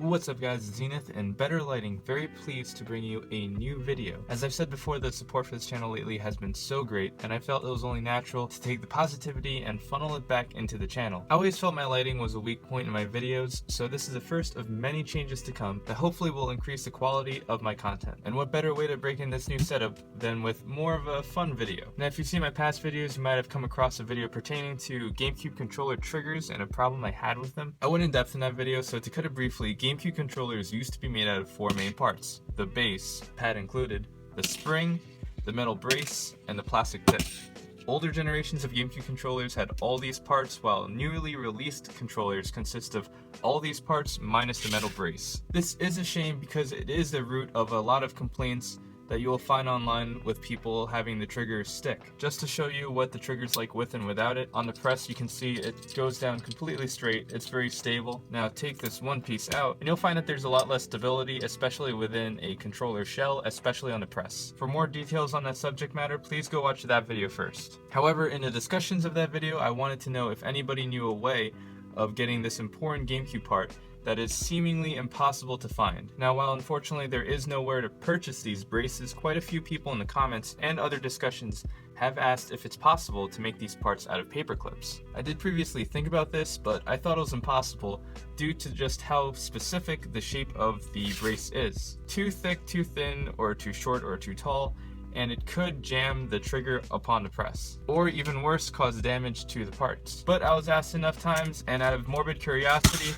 What's up guys, Zenith and Better Lighting, very pleased to bring you a new video. As I've said before, the support for this channel lately has been so great, and I felt it was only natural to take the positivity and funnel it back into the channel. I always felt my lighting was a weak point in my videos, so this is the first of many changes to come that hopefully will increase the quality of my content. And what better way to break in this new setup than with more of a fun video. Now if you've seen my past videos, you might have come across a video pertaining to Gamecube controller triggers and a problem I had with them. I went in depth in that video, so to cut it briefly, Gamecube controllers used to be made out of four main parts: the base, pad included, the spring, the metal brace, and the plastic tip. Older generations of Gamecube controllers had all these parts, while newly released controllers consist of all these parts minus the metal brace. This is a shame because it is the root of a lot of complaints that you will find online with people having the trigger stick. Just to show you what the trigger's like with and without it, on the press you can see it goes down completely straight. It's very stable. Now take this one piece out and you'll find that there's a lot less stability, especially within a controller shell, especially on the press. For more details on that subject matter, please go watch that video first. However, in the discussions of that video, I wanted to know if anybody knew a way of getting this important Gamecube part that is seemingly impossible to find. Now, while unfortunately there is nowhere to purchase these braces, quite a few people in the comments and other discussions have asked if it's possible to make these parts out of paper clips. I did previously think about this, but I thought it was impossible due to just how specific the shape of the brace is. Too thick, too thin, or too short or too tall, and it could jam the trigger upon the press, or even worse, cause damage to the parts. But I was asked enough times, and out of morbid curiosity,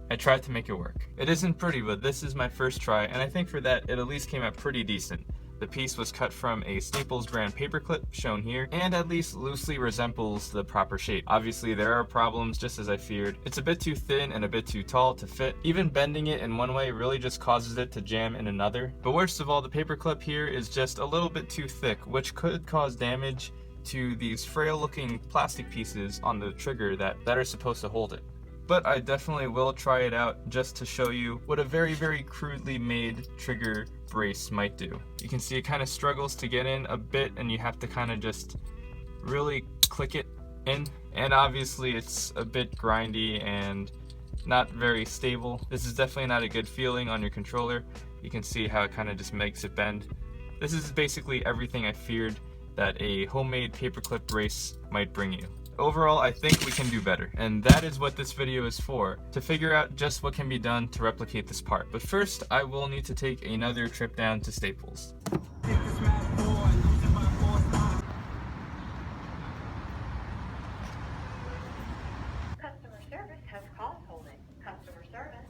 I tried to make it work. It isn't pretty, but this is my first try, and I think for that it at least came out pretty decent. The piece was cut from a Staples brand paperclip, shown here, and at least loosely resembles the proper shape. Obviously there are problems, just as I feared. It's a bit too thin and a bit too tall to fit. Even bending it in one way really just causes it to jam in another. But worst of all, the paperclip here is just a little bit too thick, which could cause damage to these frail looking plastic pieces on the trigger that are supposed to hold it. But I definitely will try it out just to show you what a very, very crudely made trigger brace might do. You can see it kind of struggles to get in a bit, and you have to kind of just really click it in. And obviously it's a bit grindy and not very stable. This is definitely not a good feeling on your controller. You can see how it kind of just makes it bend. This is basically everything I feared that a homemade paperclip brace might bring you. Overall, I think we can do better, and that is what this video is for, to figure out just what can be done to replicate this part. But first, I will need to take another trip down to Staples. Customer service has call holding. Customer service.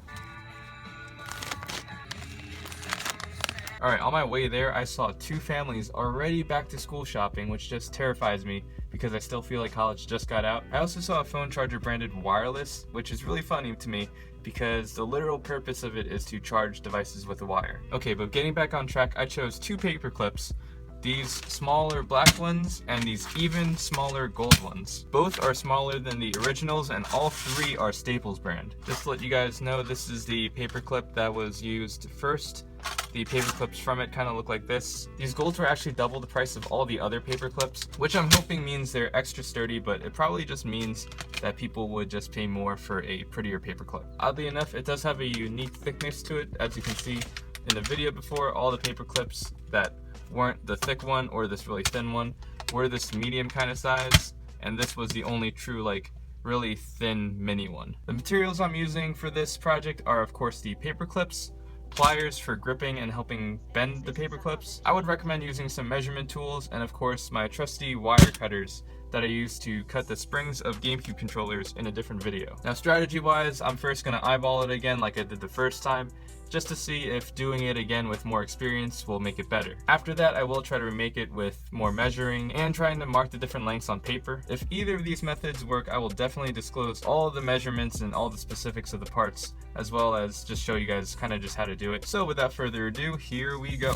Alright, on my way there, I saw two families already back to school shopping, which just terrifies me because I still feel like college just got out. I also saw a phone charger branded wireless, which is really funny to me because the literal purpose of it is to charge devices with a wire. Okay, but getting back on track, I chose two paper clips. These smaller black ones and these even smaller gold ones. Both are smaller than the originals and all three are Staples brand. Just to let you guys know, this is the paperclip that was used first. The paper clips from it kind of look like this. These golds were actually double the price of all the other paper clips, which I'm hoping means they're extra sturdy, but it probably just means that people would just pay more for a prettier paper clip. Oddly enough, it does have a unique thickness to it. As you can see in the video before, all the paper clips that weren't the thick one or this really thin one were this medium kind of size, and this was the only true like really thin mini one. The materials I'm using for this project are of course the paper clips, pliers for gripping and helping bend the paper clips. I would recommend using some measurement tools, and of course my trusty wire cutters that I use to cut the springs of Gamecube controllers in a different video. Now strategy wise, I'm first going to eyeball it again like I did the first time, just to see if doing it again with more experience will make it better. After that, I will try to remake it with more measuring and trying to mark the different lengths on paper. If either of these methods work, I will definitely disclose all of the measurements and all the specifics of the parts, as well as just show you guys kind of just how to do it. So without further ado, here we go.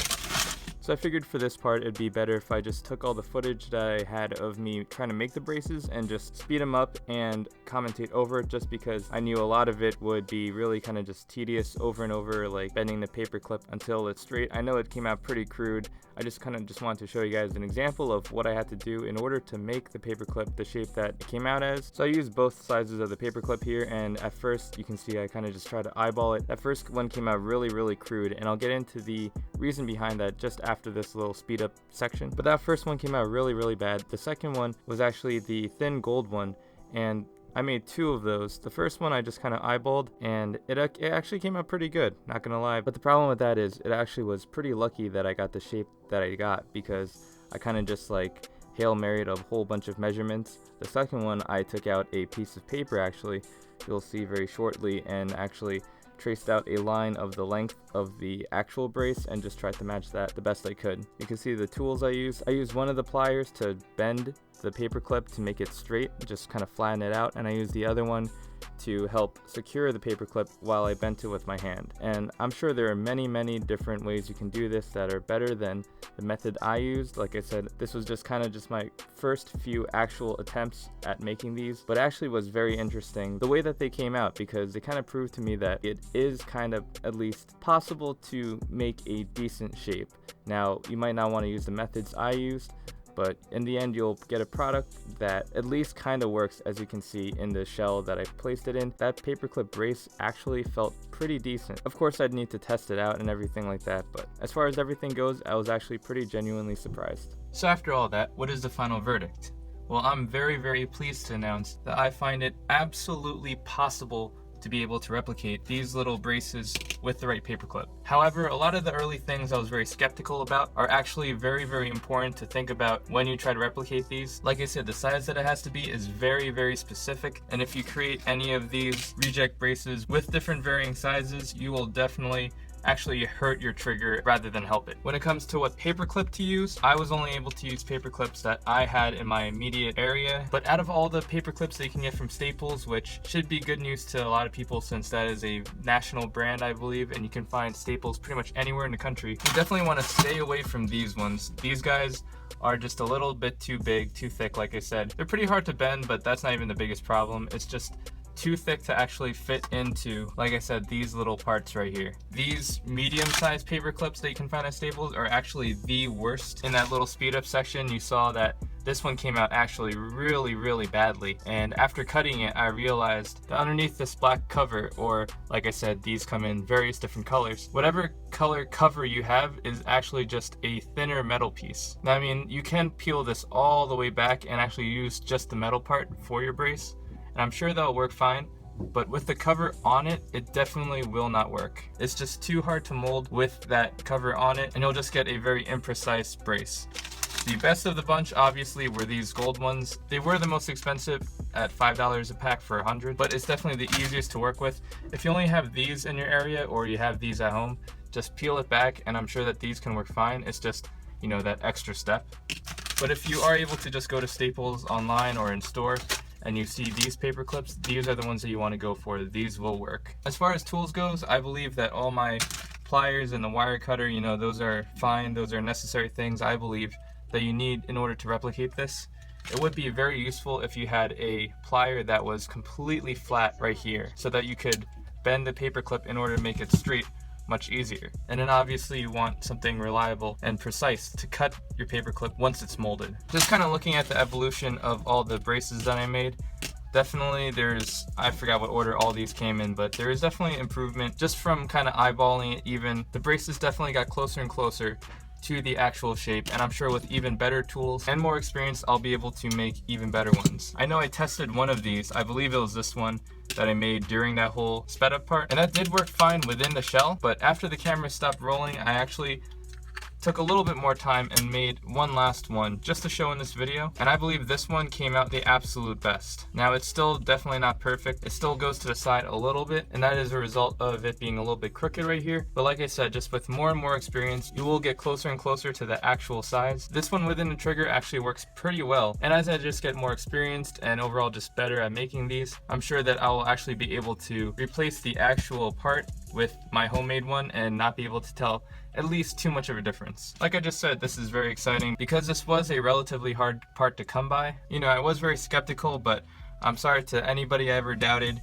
So I figured for this part it'd be better if I just took all the footage that I had of me trying to make the braces and just speed them up and commentate over it, just because I knew a lot of it would be really kind of just tedious over and over, like bending the paperclip until it's straight. I know it came out pretty crude. I just wanted to show you guys an example of what I had to do in order to make the paperclip the shape that it came out as. So I used both sizes of the paperclip here, and at first you can see I kind of just tried to eyeball it. That first one came out really crude, and I'll get into the reason behind that just after this little speed up section. But that first one came out really bad. The second one was actually the thin gold one, and I made two of those. The first one I just kind of eyeballed, and it actually came out pretty good, not gonna lie. But the problem with that is it actually was pretty lucky that I got the shape that I got, because I kind of just like Hail Married a whole bunch of measurements. The second one I took out a piece of paper, actually, you'll see very shortly, and actually traced out a line of the length of the actual brace and just tried to match that the best I could. You can see the tools I used. I used one of the pliers to bend the paperclip to make it straight, just kind of flatten it out, and I used the other one to help secure the paperclip while I bent it with my hand. And I'm sure there are many different ways you can do this that are better than the method I used. Like I said, this was just my first few actual attempts at making these, but actually was very interesting the way that they came out, because they kind of proved to me that it is kind of at least possible to make a decent shape. Now, you might not want to use the methods I used, but in the end you'll get a product that at least kind of works. As you can see in the shell that I placed it in, that paperclip brace actually felt pretty decent. Of course I'd need to test it out and everything like that, but as far as everything goes, I was actually pretty genuinely surprised. So after all that, what is the final verdict? Well, I'm very pleased to announce that I find it absolutely possible to be able to replicate these little braces with the right paperclip. However, a lot of the early things I was very skeptical about are actually very important to think about when you try to replicate these. Like I said, the size that it has to be is very specific, and if you create any of these reject braces with different varying sizes, you will definitely actually hurt your trigger rather than help it. When it comes to what paperclip to use, I was only able to use paperclips that I had in my immediate area, but out of all the paperclips that you can get from Staples, which should be good news to a lot of people since that is a national brand, I believe, and you can find Staples pretty much anywhere in the country, you definitely want to stay away from these ones. These guys are just a little bit too big, too thick. Like I said, they're pretty hard to bend, but that's not even the biggest problem. It's just too thick to actually fit into, like I said, these little parts right here. These medium-sized paper clips that you can find at Staples are actually the worst. In that little speed up section, you saw that this one came out actually really badly, and after cutting it I realized that underneath this black cover, or like I said, these come in various different colors, whatever color cover you have is actually just a thinner metal piece. Now, I mean, you can peel this all the way back and actually use just the metal part for your brace, and I'm sure that'll work fine, but with the cover on it, it definitely will not work. It's just too hard to mold with that cover on it, and you'll just get a very imprecise brace. The best of the bunch obviously were these gold ones. They were the most expensive at $5 a pack for 100, but it's definitely the easiest to work with. If you only have these in your area or you have these at home, just peel it back and I'm sure that these can work fine. It's just, you know, that extra step. But if you are able to just go to Staples online or in store and you see these paper clips, these are the ones that you want to go for. These will work. As far as tools goes, I believe that all my pliers and the wire cutter, you know, those are fine. Those are necessary things, I believe, that you need in order to replicate this. It would be very useful if you had a plier that was completely flat right here so that you could bend the paper clip in order to make it straight much easier. And then obviously you want something reliable and precise to cut your paper clip once it's molded. Just kind of looking at the evolution of all the braces that I made, definitely I forgot what order all these came in, but there is definitely improvement just from kind of eyeballing it. Even the braces definitely got closer and closer to the actual shape, and I'm sure with even better tools and more experience I'll be able to make even better ones. I know I tested one of these, I believe it was this one that I made during that whole sped up part, and that did work fine within the shell, but after the camera stopped rolling I actually took a little bit more time and made one last one just to show in this video, and I believe this one came out the absolute best. Now, it's still definitely not perfect. It still goes to the side a little bit, and that is a result of it being a little bit crooked right here, but like I said, just with more and more experience you will get closer and closer to the actual size. This one within the trigger actually works pretty well, and as I just get more experienced and overall just better at making these, I'm sure that I will actually be able to replace the actual part with my homemade one and not be able to tell at least too much of a difference. Like I just said, this is very exciting because this was a relatively hard part to come by. You know, I was very skeptical, but I'm sorry to anybody I ever doubted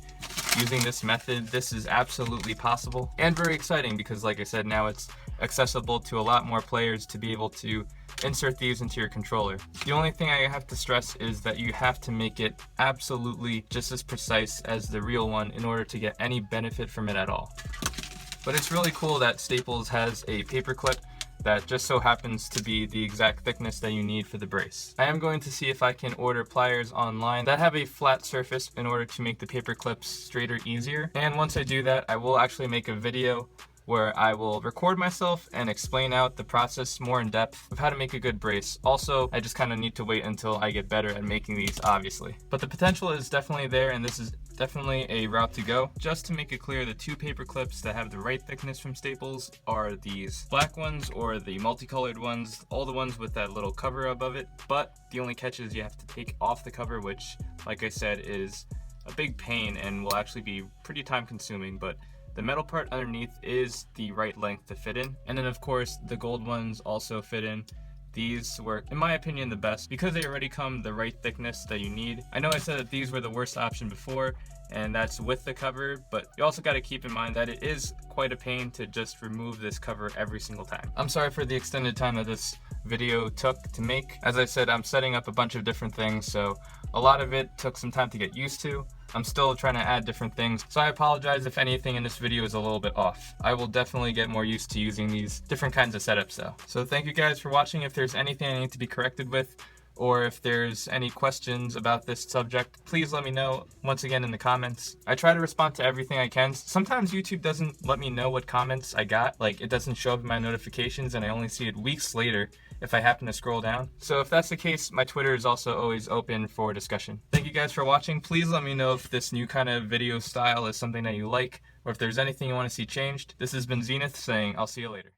using this method. This is absolutely possible and very exciting because, like I said, now it's accessible to a lot more players to be able to insert these into your controller. The only thing I have to stress is that you have to make it absolutely just as precise as the real one in order to get any benefit from it at all. But it's really cool that Staples has a paperclip that just so happens to be the exact thickness that you need for the brace. I am going to see if I can order pliers online that have a flat surface in order to make the paper clips straighter easier. And once I do that, I will actually make a video where I will record myself and explain out the process more in depth of how to make a good brace. Also, I just kind of need to wait until I get better at making these, obviously. But the potential is definitely there, and this is definitely a route to go. Just to make it clear, the two paper clips that have the right thickness from Staples are these black ones or the multicolored ones, all the ones with that little cover above it. But the only catch is you have to take off the cover, which, like I said, is a big pain and will actually be pretty time consuming. But the metal part underneath is the right length to fit in. And then of course the gold ones also fit in. These were, in my opinion, the best because they already come the right thickness that you need. I know I said that these were the worst option before, and that's with the cover, but you also got to keep in mind that it is quite a pain to just remove this cover every single time. I'm sorry for the extended time that this video took to make. As I said, I'm setting up a bunch of different things, so a lot of it took some time to get used to. I'm still trying to add different things, so I apologize if anything in this video is a little bit off. I will definitely get more used to using these different kinds of setups though. So thank you guys for watching. If there's anything I need to be corrected with, or if there's any questions about this subject, please let me know once again in the comments. I try to respond to everything I can. Sometimes YouTube doesn't let me know what comments I got, like it doesn't show up in my notifications and I only see it weeks later if I happen to scroll down. So if that's the case, my Twitter is also always open for discussion. Thank you guys for watching. Please let me know if this new kind of video style is something that you like, or if there's anything you want to see changed. This has been Zenith saying, I'll see you later.